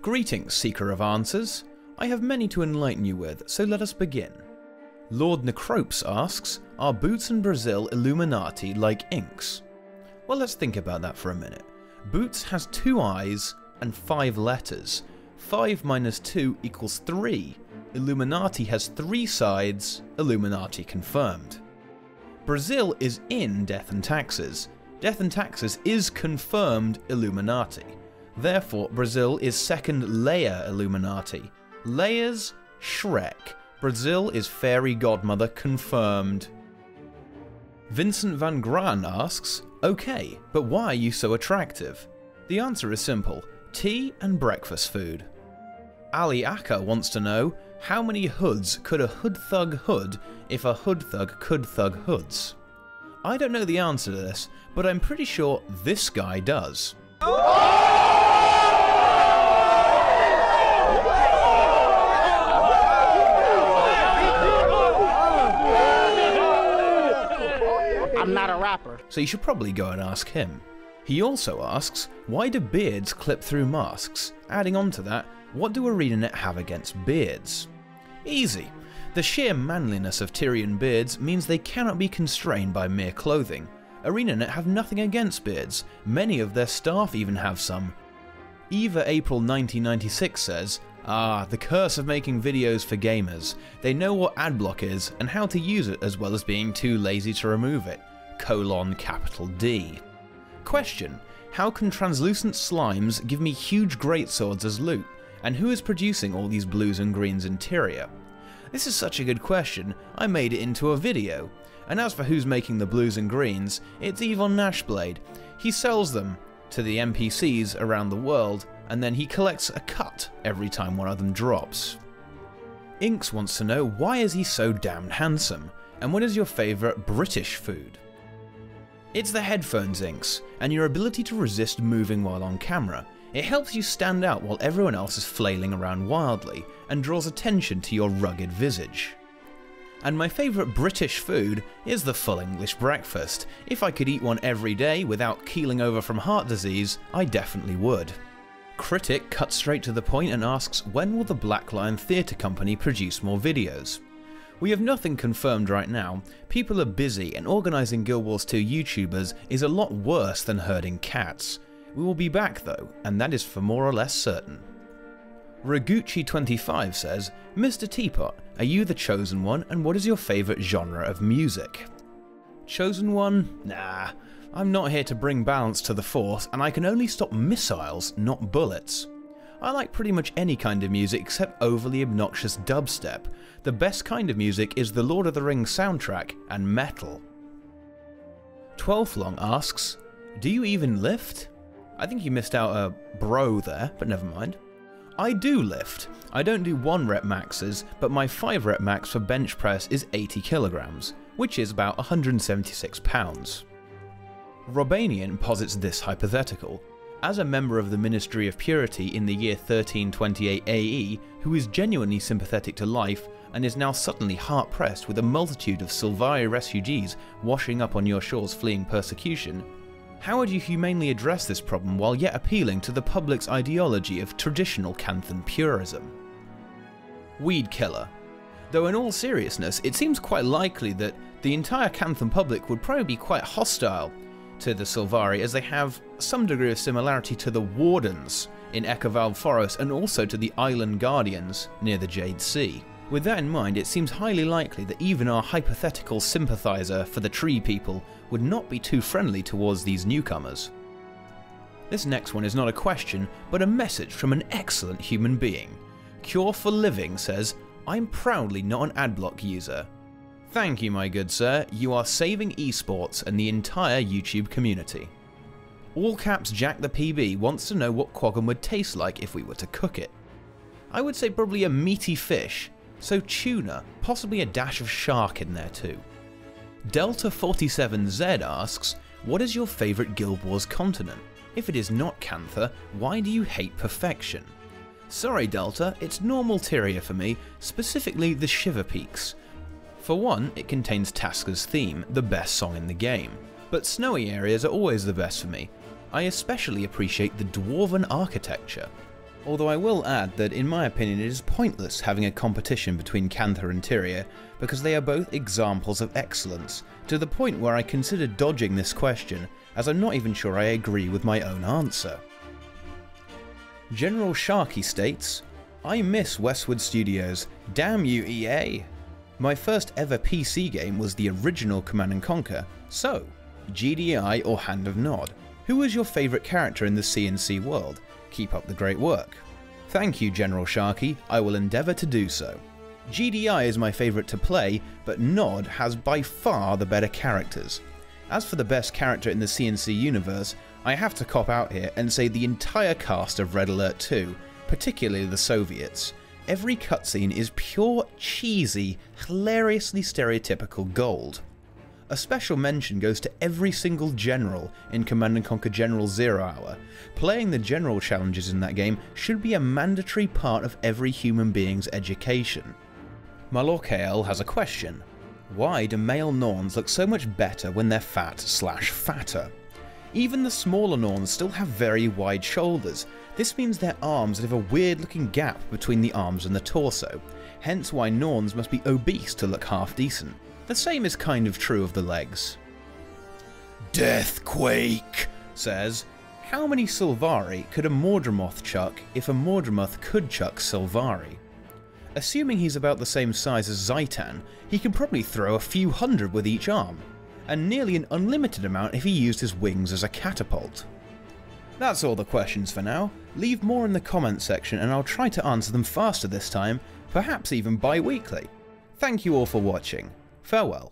Greetings, seeker of answers. I have many to enlighten you with, so let us begin. Lord Necropes asks, are boots in Brazil Illuminati like inks? Well, let's think about that for a minute. Boots has 2 eyes and 5 letters. 5 minus 2 equals 3. Illuminati has 3 sides. Illuminati confirmed. Brazil is in Death and Taxes. Death and Taxes is confirmed Illuminati. Therefore, Brazil is second layer Illuminati. Layers, Shrek. Brazil is fairy godmother confirmed. Vincent van Graan asks, okay, but why are you so attractive? The answer is simple, tea and breakfast food. Ali Akka wants to know, how many hoods could a hood thug hood if a hood thug could thug hoods? I don't know the answer to this, but I'm pretty sure this guy does. I'm not a rapper. So you should probably go and ask him. He also asks, why do beards clip through masks? Adding on to that, what do ArenaNet have against beards? Easy. The sheer manliness of Tyrion beards means they cannot be constrained by mere clothing. ArenaNet have nothing against beards, many of their staff even have some. Eva April 1996 says, the curse of making videos for gamers. They know what adblock is and how to use it as well as being too lazy to remove it. : D. Question: how can translucent slimes give me huge greatswords as loot? And who is producing all these blues and greens interior? This is such a good question, I made it into a video. And as for who's making the blues and greens, it's Yvon Nashblade. He sells them to the NPCs around the world, and then he collects a cut every time one of them drops. Inks wants to know, why is he so damned handsome? And what is your favourite British food? It's the headphones, Inks, and your ability to resist moving while on camera. It helps you stand out while everyone else is flailing around wildly, and draws attention to your rugged visage. And my favourite British food is the full English breakfast. If I could eat one every day without keeling over from heart disease, I definitely would. Critic cuts straight to the point and asks, when will the Black Lion Theatre Company produce more videos? We have nothing confirmed right now. People are busy, and organising Guild Wars 2 YouTubers is a lot worse than herding cats. We will be back though, and that is for more or less certain. Raguchi25 says, Mr. Teapot, are you the chosen one, and what is your favourite genre of music? Chosen one? Nah, I'm not here to bring balance to the Force, and I can only stop missiles, not bullets. I like pretty much any kind of music except overly obnoxious dubstep. The best kind of music is the Lord of the Rings soundtrack and metal. 12thlong asks, do you even lift? I think you missed out a bro there, but never mind. I do lift. I don't do 1 rep maxes, but my 5 rep max for bench press is 80 kilograms, which is about 176 pounds. Robanian posits this hypothetical. As a member of the Ministry of Purity in the year 1328 AE, who is genuinely sympathetic to life, and is now suddenly hard-pressed with a multitude of Silvari refugees washing up on your shores fleeing persecution, how would you humanely address this problem while yet appealing to the public's ideology of traditional Canthan purism? Weed killer. Though in all seriousness, it seems quite likely that the entire Canthan public would probably be quite hostile to the Silvari, as they have some degree of similarity to the Wardens in Echovalve Forest and also to the Island Guardians near the Jade Sea. With that in mind, it seems highly likely that even our hypothetical sympathiser for the Tree People would not be too friendly towards these newcomers. This next one is not a question, but a message from an excellent human being. Cure for Living says, I'm proudly not an adblock user. Thank you, my good sir, you are saving esports and the entire YouTube community. All Caps Jack the PB wants to know what Quaggan would taste like if we were to cook it. I would say probably a meaty fish, so tuna, possibly a dash of shark in there too. Delta47Z asks, what is your favourite Guild Wars continent? If it is not Cantha, why do you hate perfection? Sorry Delta, it's normal Tyria for me, specifically the Shiver Peaks. For one, it contains Tasker's theme, the best song in the game, but snowy areas are always the best for me. I especially appreciate the dwarven architecture. Although I will add that in my opinion it is pointless having a competition between Cantha and Tyria, because they are both examples of excellence, to the point where I consider dodging this question, as I'm not even sure I agree with my own answer. General Sharky states, "I miss Westwood Studios, damn you EA! My first ever PC game was the original Command & Conquer, so, GDI or Hand of Nod, who was your favourite character in the C&C world? Keep up the great work." Thank you, General Sharky, I will endeavour to do so. GDI is my favourite to play, but Nod has by far the better characters. As for the best character in the C&C universe, I have to cop out here and say the entire cast of Red Alert 2, particularly the Soviets. Every cutscene is pure, cheesy, hilariously stereotypical gold. A special mention goes to every single general in Command & Conquer General Zero Hour. Playing the general challenges in that game should be a mandatory part of every human being's education. Malorkael has a question. Why do male Norns look so much better when they're fat/fatter? Even the smaller Norns still have very wide shoulders. This means their arms have a weird looking gap between the arms and the torso, hence why Norns must be obese to look half decent. The same is kind of true of the legs. Deathquake says, how many Sylvari could a Mordramoth chuck if a Mordramoth could chuck Sylvari? Assuming he's about the same size as Zaitan, he can probably throw a few hundred with each arm, and nearly an unlimited amount if he used his wings as a catapult. That's all the questions for now. Leave more in the comments section and I'll try to answer them faster this time, perhaps even bi-weekly. Thank you all for watching. Farewell.